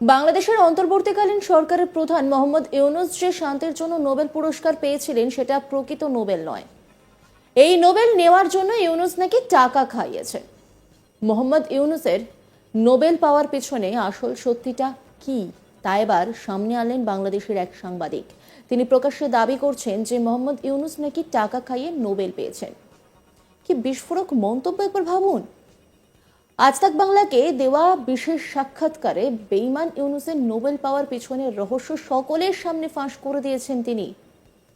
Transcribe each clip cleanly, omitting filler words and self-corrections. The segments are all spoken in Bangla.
বাংলাদেশের অন্তর্বর্তীকালীন সরকারের প্রধান মোহাম্মদ ইউনূস যে শান্তির জন্য নোবেল পুরস্কার পেয়েছিলেন সেটা প্রকৃত নোবেল নয়। এই নোবেল নেওয়ার জন্য ইউনূস নাকি টাকা খাইয়েছে। মোহাম্মদ ইউনূসের নোবেল পাওয়ার পেছনে আসল সত্যিটা কি তা এবার সামনে আনলেন বাংলাদেশের এক সাংবাদিক। তিনি প্রকাশ্যে দাবি করছেন যে মোহাম্মদ ইউনূস নাকি টাকা খাইয়ে নোবেল পেয়েছেন। কি বিস্ফোরক মন্তব্য, একবার ভাবুন। আজ তাক বাংলাকে দেওয়া বিশেষ সাক্ষাৎকারে বেঈমান ইউনূসের নোবেল পাওয়ার পিছনের রহস্য সকলের সামনে ফাঁস করে দিয়েছেন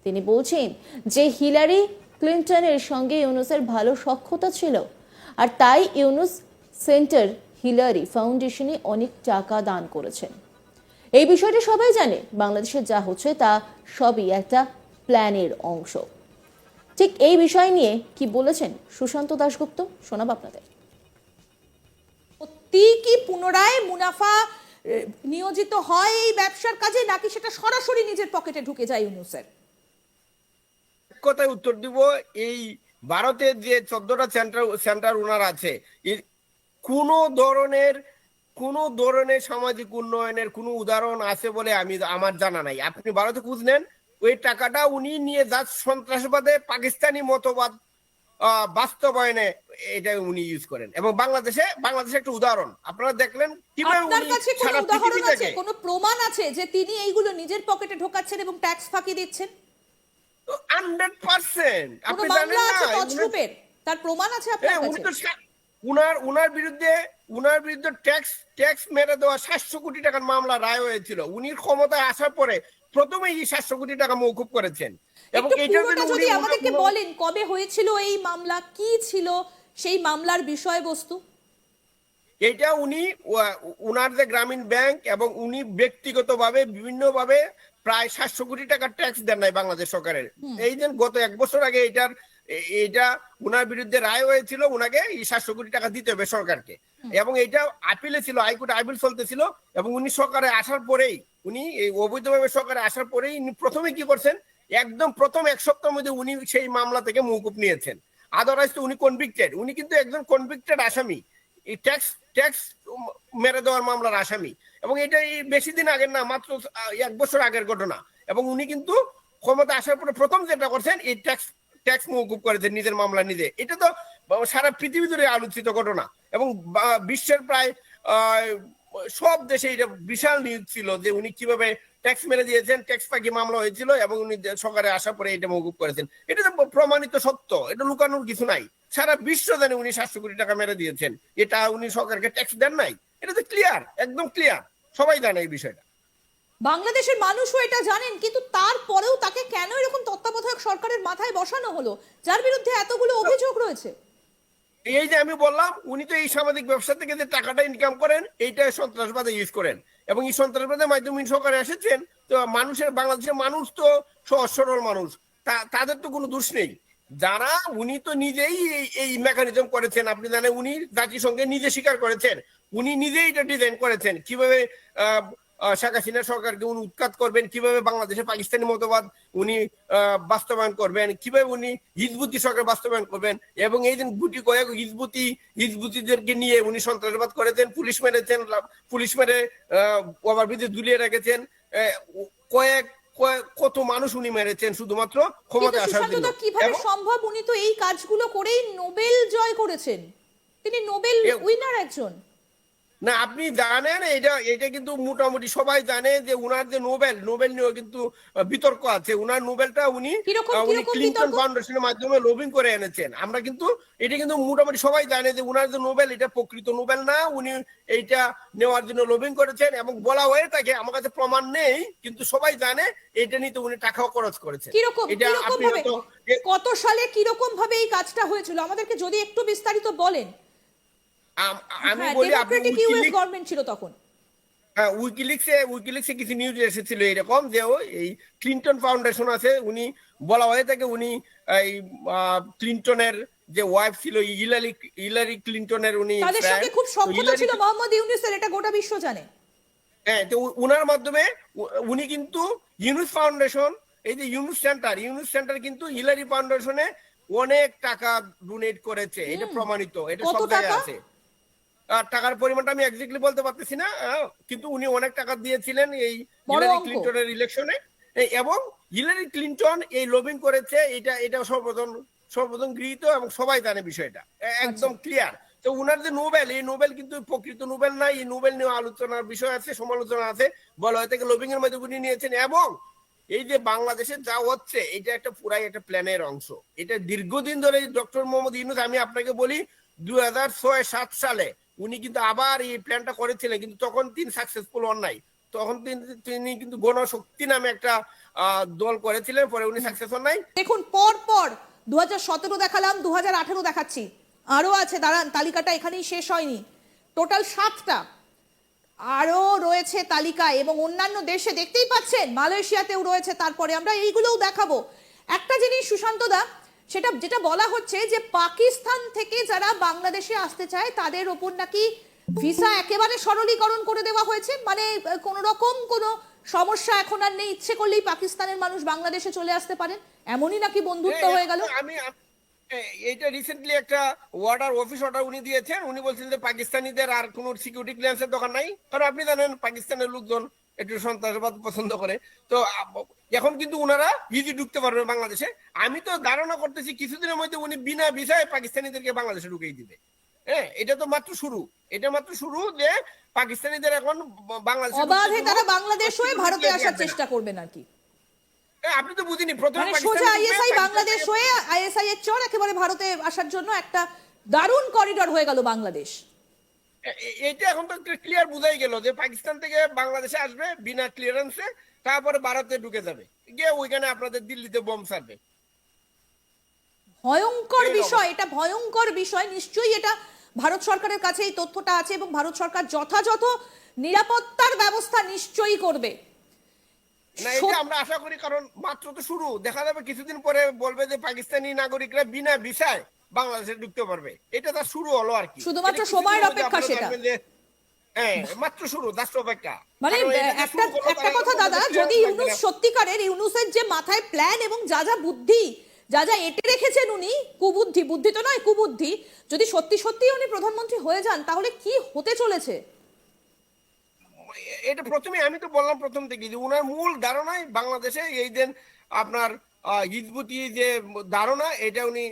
তিনি বলছেন যে হিলারি ক্লিন্টনের সঙ্গে ইউনূসের ভালো সখ্যতা ছিল, আর তাই ইউনূস সেন্টার হিলারি ফাউন্ডেশনে অনেক টাকা দান করেছেন। এই বিষয়টা সবাই জানে। বাংলাদেশে যা হচ্ছে তা সবই একটা প্ল্যানের অংশ। ঠিক এই বিষয় নিয়ে কি বলেছেন সুশান্ত দাশগুপ্ত, শোনাব আপনাদের। কি পুনরায় মুনাফা নিয়োজিত হয় এই ব্যবসার কাজে, নাকি সেটা সরাসরি নিজের পকেটে ঢুকে যায় ইউনূসের? কথায় উত্তর দিব, এই ভারতের যে 14টা সেন্টার ওনার আছে, কোন ধরনের সামাজিক উন্নয়নের কোন উদাহরণ আছে বলে আমার জানা নাই। আপনি ভারতে খুঁজ নেন, ওই টাকাটা উনি নিয়ে যা সন্ত্রাসবাদে পাকিস্তানি মতবাদ বাস্তবায়নে এটা উনি ইউজ করেন। এবং বাংলাদেশে একটা উদাহরণ আপনারা দেখলেন কিভাবে আপনার কাছে কোনো উদাহরণ আছে, কোনো প্রমাণ আছে যে তিনি এইগুলো নিজের পকেটে ঢোকাচ্ছেন এবং ট্যাক্স ফাঁকি দিচ্ছেন? 100% আপনি জানেন না, তার প্রমাণ আছে আপনার কাছে? উনার বিরুদ্ধে ট্যাক্স মেরে দেওয়া 700 কোটি টাকার মামলা রায় হয়েছিল। উনি ক্ষমতায় আসার পরে প্রথমেই 700 কোটি টাকা মওকুফ করেছেন। এবং এটা যদি আমাদেরকে বলেন কবে হয়েছিল এই মামলা, কি ছিল সেই মামলার বিষয়বস্তু? এটা উনার যে গ্রামীণ ব্যাংক এবং উনি ব্যক্তিগতভাবে বিভিন্নভাবে প্রায় 700 কোটি টাকার ট্যাক্স দেন নাই বাংলাদেশ সরকারের। এই যে গত 1 বছর আগে এটা উনার বিরুদ্ধে রায় হয়েছিল, উনাকে এই 700 কোটি টাকা দিতে হবে সরকারকে। এবং এটা আপিলে ছিল, হাইকোর্টে আপিল চলতেছিল। এবং উনি সরকারে আসার পরেই, উনি এই অবৈধভাবে সরকারে আসার পরেই প্রথমে কি করছেন, একদম প্রথম 1 সপ্তাহের মধ্যে উনি সেই মামলা থেকে মওকুফ নিয়েছেন। আদারওয়াইজ তো উনি কনভিক্টেড, উনি কিন্তু একজন কনভিক্টেড আসামি, এই ট্যাক্স মেরে দেওয়ার মামলার আসামি। এবং এটা এই বেশি দিন আগের না, মাত্র 1 বছর আগের ঘটনা। এবং উনি কিন্তু ক্ষমতা আসার পরে প্রথম যেটা করছেন, এই ট্যাক্স মওকুফ করেছেন নিজের মামলা নিজে। এটা তো সারা পৃথিবী জুড়ে আলোচিত ঘটনা এবং বিশ্বের প্রায় সব দেশে এটা বিশাল নিউজ ছিল যে উনি কিভাবে ট্যাক্স মেরে দিয়েছেন, ট্যাক্স ফাঁকি মামলা হয়েছিল এবং উনি সরকারে আসার পরে এটা মওকুফ করেছেন। এটা তো প্রমাণিত সত্য, এটা লুকানোর কিছু নাই। সারা বিশ্ব জানে উনি 700 কোটি টাকা মেরে দিয়েছেন, এটা উনি সরকারকে ট্যাক্স দেন নাই। এটা তো ক্লিয়ার, একদম ক্লিয়ার, সবাই জানে এই বিষয়টা। বাংলাদেশের মানুষও এটা জানেন, কিন্তু তারপরেও তাকে কেন এরকম তত্ত্বাবধায়ক সরকারের মাথায় বসানো হলো যার বিরুদ্ধে এতগুলো অভিযোগ রয়েছে? এই যে আমি বললাম, উনি তো এই সামাজিক ব্যবসা থেকে যে টাকাটা ইনকাম করেন, এইটা সন্ত্রাসবাদে ইউজ করেন। এবং এই সন্ত্রাসবাদের মাধ্যমে সরকারে এসেছেন। তো বাংলাদেশের মানুষ তো সহজ সরল মানুষ, তাদের তো কোনো দোষ নেই। যারা উনি তো নিজেই এই মেকানিজম করেছেন। আপনি জানেন, উনি জাতিসংঘে নিজে স্বীকার করেছেন, উনি নিজেই এটা ডিজাইন করেছেন কিভাবে শেখ হাসিনা সরকারকে উনি উৎখাত করবেন, কিভাবে বাংলাদেশে পাকিস্তানি মতবাদ উনি বাস্তবায়ন করবেন, কিভাবে উনি হিজবুতি সরকার বাস্তবায়ন করবেন। এবং এই যে গুটি কয়েক হিজবুতিদেরকে নিয়ে উনি সন্ত্রাসবাদ করেছেন, পুলিশ মেরে ওভারব্রিজে ঝুলিয়ে রেখেছেন, কত মানুষ উনি মেরেছেন শুধুমাত্র ক্ষমতায় আসার জন্য। কিভাবে সম্ভব? উনি তো এই কাজগুলো করেই নোবেল জয় করেছেন, তিনি নোবেল উইনার একজন। না, আপনি জানেন, এটা কিন্তু মোটামুটি সবাই জানে যে উনার যে নোবেল নিয়ে কিন্তু বিতর্ক আছে। উনার নোবেলটা উনি ক্লিনটন ফাউন্ডেশনের মাধ্যমে লবিং করে এনেছেন। আমরা কিন্তু এটা কিন্তু মোটামুটি সবাই জানে যে উনার যে নোবেল, এটা প্রকৃত নোবেল না, উনি এইটা নেওয়ার জন্য লবিং করেছেন। এবং বলা হয়ে থাকে, আমার কাছে প্রমাণ নেই, কিন্তু সবাই জানে এটা নিতে উনি টাকাও খরচ করেছেন। কত সালে কিরকম ভাবে এই কাজটা হয়েছিল আমাদেরকে যদি একটু বিস্তারিত বলেন। আমি বলি, গভর্নমেন্ট ছিল তখন। উইকিলিক্সে কিছু নিউজ এসেছিল এরকম যে এই ক্লিনটন ফাউন্ডেশন আছে, উনি বলা হয়ে থাকে উনি এই ক্লিনটনের যে ওয়াইফ ছিল হিলারি ক্লিনটনের, উনি তাদের সঙ্গে খুব সখ্যতা ছিল মোহাম্মদ ইউনূসের, এটা গোটা বিশ্ব জানে। হ্যাঁ, তো উনার মাধ্যমে উনি কিন্তু ইউনূস ফাউন্ডেশন, এই যে ইউনূস সেন্টার কিন্তু হিলারি ফাউন্ডেশনে অনেক টাকা ডোনেট করেছে। এটা প্রমাণিত, এটা সব জায়গায় আছে। টাকার পরিমাণটা আমি এক্স্যাক্টলি বলতে পারতেছি না, কিন্তু উনি অনেক টাকা দিয়েছিলেন এই বড় হিলারি অঙ্ক। ক্লিনটনের ইলেকশনে। এবং হিলারি ক্লিনটন এই লবিং করেছে, এটা সর্বপ্রথম গৃহীত এবং সবাই জানে বিষয়টা, একদম ক্লিয়ার। তো উনার যে নোবেল, এই নোবেল কিন্তু প্রকৃত নোবেল নাই, এই নোবেল নিয়ে আলোচনার বিষয় আছে, সমালোচনা আছে, বলা হয় থেকে লবিং এর মধ্যে উনি নিয়েছেন। এবং এই যে বাংলাদেশে যা হচ্ছে, এটা একটা পুরাই একটা প্ল্যানের অংশ। এটা দীর্ঘদিন ধরে ডক্টর মোহাম্মদ ইউনূস, আমি আপনাকে বলি 2006-7 সালে উনি কিন্তু আবার এই প্ল্যানটা করেছিলেন, কিন্তু তখন তিনি সাকসেসফুল হন নাই। তখন তিনি কিন্তু গণশক্তি নামে একটা দল করেছিলেন, পরে উনি সাকসেস হন নাই। দেখুন, পর পর 2017 দেখালাম, 2018 দেখাচ্ছি, আরো আছে, দাঁড়ান, তালিকাটা এখানেই শেষ হয়নি, টোটাল 7টা আরো রয়েছে তালিকায়, এবং অন্যান্য দেশে দেখতেই পাচ্ছেন, মালয়েশিয়াতেও রয়েছে। তারপরে আমরা এইগুলোও দেখাবো। একটা জিনিস সুশান্ত দা, যেটা বলা হচ্ছে যে পাকিস্তান থেকে যারা বাংলাদেশে আসতে চায় তাদের ওপর নাকি ভিসা একেবারে সরলীকরণ করে দেওয়া হয়েছে, মানে কোন রকম কোনো সমস্যা এখন আর নেই, ইচ্ছে করলেই পাকিস্তানের মানুষ বাংলাদেশে চলে আসতে পারেন, এমনই নাকি বন্ধুত্ব হয়ে গেল। এইটা রিসেন্টলি একটা অফিস অর্ডার উনি দিয়েছেন। উনি বলছেন যে পাকিস্তানিদের আর কোনো সিকিউরিটি ক্লিয়ারেন্সের দরকার নাই, কারণ আপনি জানেন পাকিস্তানের লোকজন একটু সন্ত্রাসবাদ পছন্দ করে। তো এখন কিন্তু উনারা ইজি ঢুকতে পারবে বাংলাদেশে। আমি তো ধারণা করতেছি কিছুদিনের মধ্যে উনি বিনা ভিসায় পাকিস্তানিদেরকে বাংলাদেশে ঢুকিয়ে দিবে। হ্যাঁ, এটা তো মাত্র শুরু, এটা মাত্র শুরু যে পাকিস্তানিদের এখন বাংলাদেশে অবাধে তারা বাংলাদেশ হয়ে ভারতে আসার চেষ্টা করবেন আর কি। আপনি তো বুঝিনি, প্রথমে মানে সোজা আইএসআই বাংলাদেশ হয়ে আইএসআই এর চর একেবারে ভারতে আসার জন্য একটা দারুণ করিডোর হয়ে গেল বাংলাদেশ। এটা এখন তো ক্লিয়ার বুঝাই গেল যে পাকিস্তান থেকে বাংলাদেশে আসবে বিনা ক্লিয়ারেন্সে, তারপরে ভারতে ঢুকে যাবে, গিয়ে ওইখানে আপনাদের দিল্লিতে বোম ছাড়বে। ভয়ঙ্কর বিষয়, এটা ভয়ঙ্কর বিষয়। নিশ্চয়ই এটা ভারত সরকারের কাছে এই তথ্যটা আছে এবং ভারত সরকার যথাযথ নিরাপত্তার ব্যবস্থা নিশ্চয়ই করবে। না, এটা আমরা আশা করি, কারণ মাত্র তো শুরু। দেখা যাবে কিছুদিন পরে বলবে যে পাকিস্তানি নাগরিকরা বিনা ভিসায় বাংলাদেশে ঢুকতে পারবে। এটা তার শুরু হলো আর কি, শুধুমাত্র সময়ের অপেক্ষা সেটা। হ্যাঁ, মাত্র শুরু, জাস্ট অপেক্ষা। মানে একটা কথা দাদা, যদি ইউনূস সত্যিকারের, ইউনূসের যে মাথায় প্ল্যান এবং যা যা বুদ্ধি, যা যা এঁটে রেখেছেন উনি, বুদ্ধি তো নয়, কুবুদ্ধি, যদি সত্যি সত্যি উনি প্রধানমন্ত্রী হয়ে যান তাহলে কি হতে চলেছে। এটা প্রথমে আমি তো বললাম প্রথম থেকে যে উনার মূল ধারণাই বাংলাদেশে এই যে আপনার হিজবুতি যে ধারণা, এটা উনি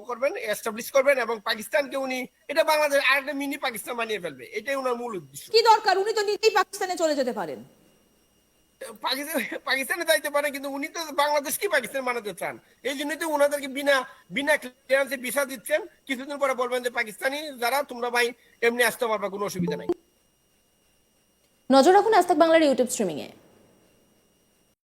করবেন, এস্টাবলিশ করবেন, এবং পাকিস্তানকে উনি এটা বাংলাদেশ আরেকটা মিনি পাকিস্তান বানিয়ে ফেলবে, এটাই উনার মূল উদ্দেশ্য। কি দরকার, উনি তো নিজেই পাকিস্তানে চলে যেতে পারেন। পাকিস্তানে যাইতে পারেন, কিন্তু উনি তো বাংলাদেশকে পাকিস্তান বানাতে চান। এই জন্যই তো উনাদেরকে বিনা ক্লিয়ারেন্সে ভিসা দিচ্ছেন। কিছুদিন পরে বলবেন যে পাকিস্তানি যারা, তোমরা ভাই এমনি আসতে পারবে, কোনো অসুবিধা নাই। নজর রাখুন আজ তাক বাংলার ইউটিউব স্ট্রিমিংয়ে।